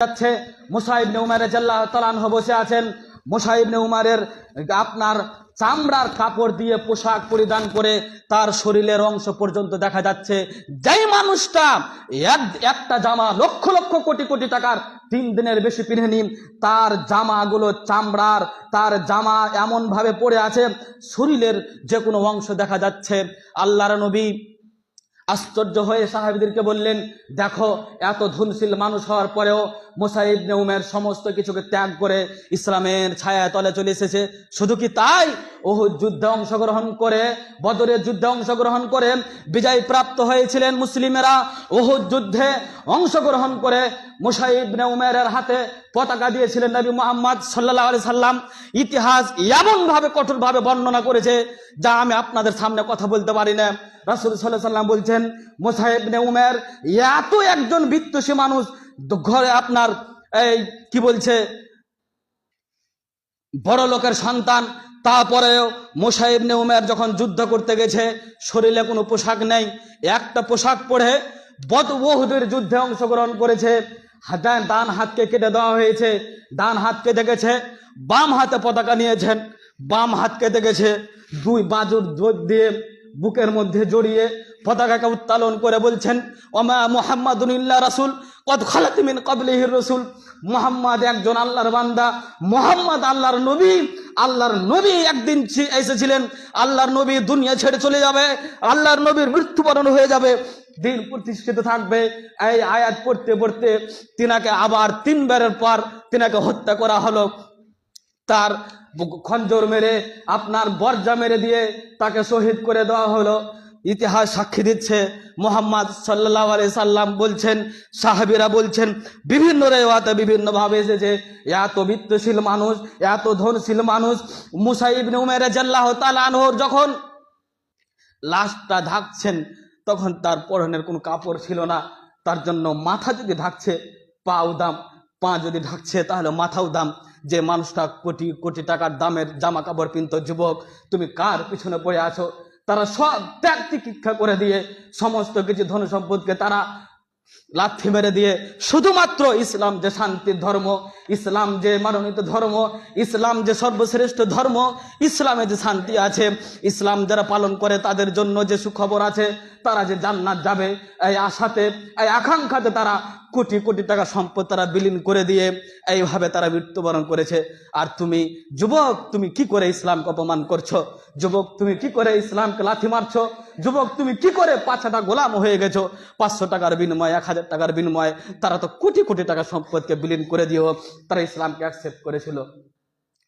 যাচ্ছে মুসা ইবনে উমার রাদিয়াল্লাহু তাআলা আনহু বসে আছেন। মুসা ইবনে উমারের আপনার চামড়ার কাপড় দিয়ে পোশাক পরিধান করে তার শরীরের অংশ পর্যন্ত দেখা যাচ্ছে। যেই মানুষটা একটা জামা লক্ষ লক্ষ কোটি কোটি টাকার 3 দিনের বেশি পিনেনি, তার জামাগুলো চামড়ার, তার জামা এমন ভাবে পড়ে আছে শরীরের যে কোনো অংশ দেখা যাচ্ছে। আল্লাহর নবী আশ্চর্য হয়ে সাহাবীদেরকে বললেন, দেখো এত ধনশীল মানুষ হওয়ার পরেও মুসা ইবনে উমার সমস্ত কিছুকে ত্যাগ করে ইসলামের ছায়া তলে চলে এসেছে। শুধু কি তাই, উহুদ যুদ্ধে অংশগ্রহণ করে, বদরের যুদ্ধে অংশগ্রহণ করে বিজয় প্রাপ্ত হয়েছিলেন মুসলিমেরা। উহুদ যুদ্ধে অংশগ্রহণ করে মুসা ইবনে উমারের হাতে পতাকা দিয়েছিলেন নবী মুহাম্মদ সাল্লাল্লাহু আলাইহি সাল্লাম। ইতিহাস এমন ভাবে কঠোর ভাবে বর্ণনা করেছে যা আমি আপনাদের সামনে কথা বলতে পারি না। রাসূল সাল্লাল্লাহু আলাইহি সাল্লাম বলছেন, মুসা ইবনে উমার এত একজন বিত্তশী মানুষ, ঘরে আপনার এই কি বলছে বড় লোকের সন্তান, তারপরেও মুসা ইবনে উমার যখন যুদ্ধ করতে গেছে শরীরে কোনো পোশাক নেই, একটা পোশাক পরে উহুদের যুদ্ধে অংশগ্রহণ করেছে। ডান হাতকে কেটে দেওয়া হয়েছে, ডান হাত কেটে গেছে, বাম হাতে পতাকা নিয়েছেন, বাম হাত কেটে গেছে, দুই বাজুর জোর দিয়ে বুকের মধ্যে জড়িয়ে পতাকাকে উত্তোলন করে বলছেন, ওমা মুহাম্মাদুন ইল্লা রাসূল কদ খালাত মিন ক্বাবলিহির রাসূল। মুহাম্মদ একজন আল্লাহর বান্দা, মুহাম্মদ আল্লাহর নবী। আল্লাহর নবী একদিন এসেছিলেন, আল্লাহর নবী দুনিয়া ছেড়ে চলে যাবে, আল্লাহর নবীর মৃত্যুবরণ হয়ে যাবে, দিন প্রতিষ্ঠিত থাকবে। এই আয়াত পড়তে পড়তে তিনাকে আবার 3 বারের পর তিনাকে হত্যা করা হলো। তার খঞ্জর মেরে আপনার বর্জা মেরে দিয়ে তাকে শহীদ করে দেওয়া হলো। ইতিহাস সাক্ষী দিচ্ছে, মুহাম্মদ সাল্লাল্লাহু আলাইহি সাল্লাম বলছেন, সাহাবীরা বলছেন, বিভিন্ন রিওয়ায়াতে বিভিন্ন ভাবে এসেছে, এত বিত্তশীল মানুষ, এত ধনশীল মানুষ মুসা ইবনে উমার রাদিয়াল্লাহু তাআলা আনহুর যখন লাশটা ঢাকছেন তখন তার পরনের কোনো কাপড় ছিল না। তার জন্য মাথা যদি ঢাকছে পাও দাম, পা যদি ঢাকছে তাহলে মাথাও দাম। যে মানুষটা কোটি কোটি টাকার দামের জামা কাপড় কিনত, যুবক তুমি কার পিছনে পড়ে আছো? তারা সব ত্যাগ তিতিক্ষা করে দিয়ে সমস্ত কিছু ধন সম্পদকে তারা লাথি মেরে দিয়ে শুধুমাত্র ইসলাম যে শান্তির ধর্ম, ইসলাম যে মনোনীত ধর্ম, ইসলাম যে সর্বশ্রেষ্ঠ ধর্ম, ইসলামে যে শান্তি আছে, ইসলাম যারা পালন করে তাদের জন্য যে সুখবর আছে, তারা যে জান্নাত যাবে, এই আশাতে এই আকাঙ্ক্ষাতে তারা কোটি কোটি টাকা সম্পদ তারা বিলীন করে দিয়ে এইভাবে তারা মৃত্যুবরণ করেছে। আর তুমি যুবক, তুমি কি করে ইসলামকে অপমান করছো? যুবক তুমি কি করে ইসলামকে লাথি মারছো? যুবক তুমি কি করে পাছাটা গোলাম হয়ে গেছো? 500 টাকার বিনিময়ে, 1000 টাকার বিনিময়ে তারা তো কোটি কোটি টাকা সম্পদকে বিলীন করে দিয়েও তারা ইসলামকে অ্যাকসেপ্ট করেছিল।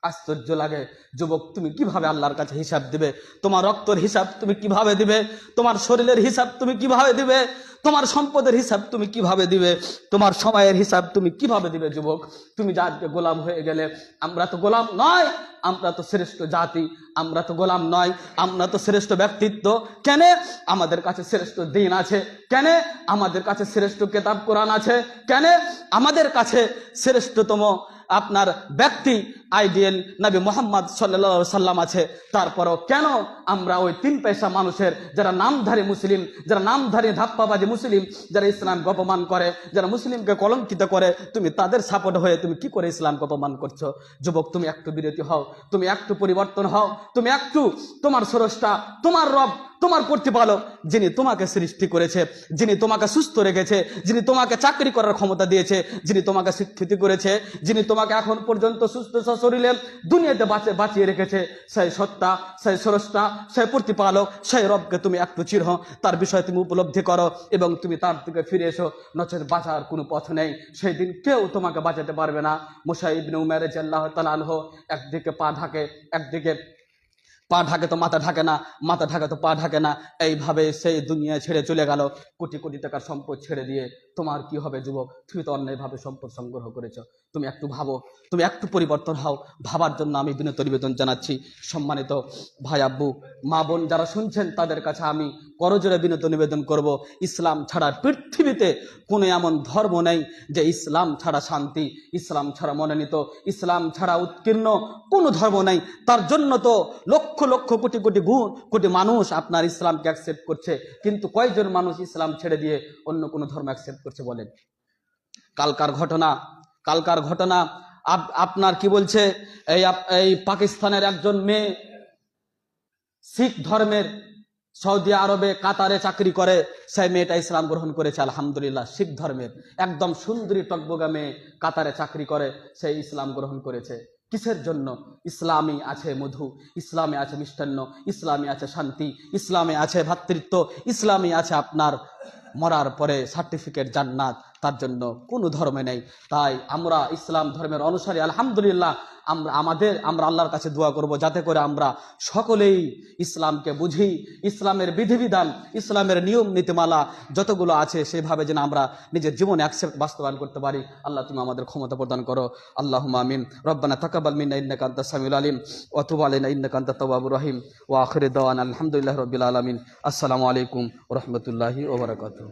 আশ্চর্য লাগে। যুবক তুমি কিভাবে আল্লাহর কাছে হিসাব দিবে? তোমার রক্তের হিসাব তুমি কিভাবে দিবে? তোমার শরীরের হিসাব তুমি কিভাবে দিবে? তোমার সম্পদের হিসাব তুমি কিভাবে দিবে? তোমার সময়ের হিসাব তুমি কিভাবে দিবে? যুবক তুমি যে আজকে গোলাম হয়ে গেলে, আমরা তো গোলাম নয়, আমরা তো শ্রেষ্ঠ জাতি, আমরা তো গোলাম নয়, আমরা তো শ্রেষ্ঠ ব্যক্তিত্ব। কেন? আমাদের কাছে শ্রেষ্ঠ দিন আছে। কেন? আমাদের কাছে শ্রেষ্ঠ কিতাব কোরআন আছে। কেন? আমাদের কাছে শ্রেষ্ঠতম আপনার ব্যক্তি আইডিয়াল নবী মুহাম্মদ সাল্লাল্লাহু আলাইহি সাল্লাম আছে। তারপরও কেন আমরা ওই 3 পয়সা মানুষের, যারা নামধারী মুসলিম, যারা নামধারী ধাপ্পাবাজি মুসলিম, যারা ইসলামকে অপমান করে, যারা মুসলিমকে কলঙ্কিত করে, তুমি তাদের সাপোর্ট হয়ে তুমি কি করে ইসলামকে অপমান করছো? যুবক তুমি একটু বিরতি হও, তুমি একটু পরিবর্তন হও, তুমি একটু তোমার স্রষ্টা, তোমার রব, তোমার প্রতিপালক, যিনি তোমাকে সৃষ্টি করেছে, যিনি তোমাকে সুস্থ রেখেছে, যিনি তোমাকে চাকরি করার ক্ষমতা দিয়েছে, যিনি তোমাকে শিক্ষিত করেছে, যিনি তোমাকে এখন পর্যন্ত সুস্থ শরীরে দুনিয়াতে বাঁচিয়ে রেখেছে, সেই সত্তা, সেই স্রষ্টা, সেই প্রতিপালক, সেই রবকে তুমি একটু চিরহ, তার বিষয়ে তুমি উপলব্ধি করো এবং তুমি তার দিকে ফিরে এসো, নচেত বাঁচার কোনো পথ নেই। সেই দিন কেউ তোমাকে বাঁচাতে পারবে না। মুসা ইবনে উমার রাদিয়াল্লাহু তাআলা আনহু একদিকে পা ঢাকে, একদিকে পা ঢাকে তো মাথা ঢাকে না, মাথা ঢাকে তো পা ঢাকে না, এইভাবে সেই দুনিয়া ছেড়ে চলে গেল কোটি কোটি টাকার সম্পদ ছেড়ে দিয়ে। তোমার কি হবে যুবক? তুমি তো অন্যায়ভাবে সম্পদ সংগ্রহ করেছো। তুমি একটু ভাবো, তুমি একটু পরিবর্তন হও। ভাবার জন্য আমি বিনীত নিবেদন জানাচ্ছি। সম্মানিত ভাই, আব্বু, মা, বোন যারা শুনছেন তাদের কাছে আমি করজোড়ে বিনীত নিবেদন করব, ইসলাম ছাড়া পৃথিবীতে কোনো এমন ধর্ম নেই যে ইসলাম ছাড়া শান্তি, ইসলাম ছাড়া মনোনীত, ইসলাম ছাড়া উৎকীর্ণ কোনো ধর্ম নেই। তার জন্য তো লক্ষ লক্ষ কোটি কোটি কোটি মানুষ আপনার ইসলামকে অ্যাকসেপ্ট করছে, কিন্তু কয়জন মানুষ ইসলাম ছেড়ে দিয়ে অন্য কোনো ধর্ম অ্যাকসেপ্ট করছে বলেন? কালকার ঘটনা, কালকার ঘটনা আপনার কি বলছে, এই পাকিস্তানের একজন মেয়ে শিখ ধর্মের, সৌদি আরবে কাতারে চাকরি করে, সেই মেয়েটা ইসলাম গ্রহণ করেছে আলহামদুলিল্লাহ। শিখ ধর্মের একদম সুন্দরী টকবগা মেয়ে কাতারে চাকরি করে, সেই ইসলাম গ্রহণ করেছে। কিসের জন্য? ইসলামে আছে মধু, ইসলামে আছে মিষ্টান্ন, ইসলামে আছে শান্তি, ইসলামে আছে ভ্রাতৃত্ব, ইসলামে আছে আপনার মরার পরে সার্টিফিকেট জান্নাত। তার জন্য কোনো ধর্মে নেই। তাই আমরা ইসলাম ধর্মের অনুসারী আলহামদুলিল্লাহ। আমরা আল্লাহর কাছে দোয়া করব যাতে করে আমরা সকলেই ইসলামকে বুঝি, ইসলামের বিধিবিধান, ইসলামের নিয়ম নীতিমালা যতগুলো আছে সেভাবে যেন আমরা নিজের জীবনে বাস্তবায়ন করতে পারি। আল্লাহ তুমি আমাদের ক্ষমতা প্রদান করো। আল্লাহুম্মা আমিন। রব্বানা তাকাব্বাল মিন্না ইন্নাকা আনতাস সামিউল আলিম ওয়া তুব আলাইনা ইন্নাকা আনতাত তাওয়াবুর রহিম ওয়া আখিরু দাওয়ানা আলহামদুলিল্লাহি রাব্বিল আলামিন। আসসালামু আলাইকুম ওয়া রাহমাতুল্লাহি ওয়া বারাকাতুহু।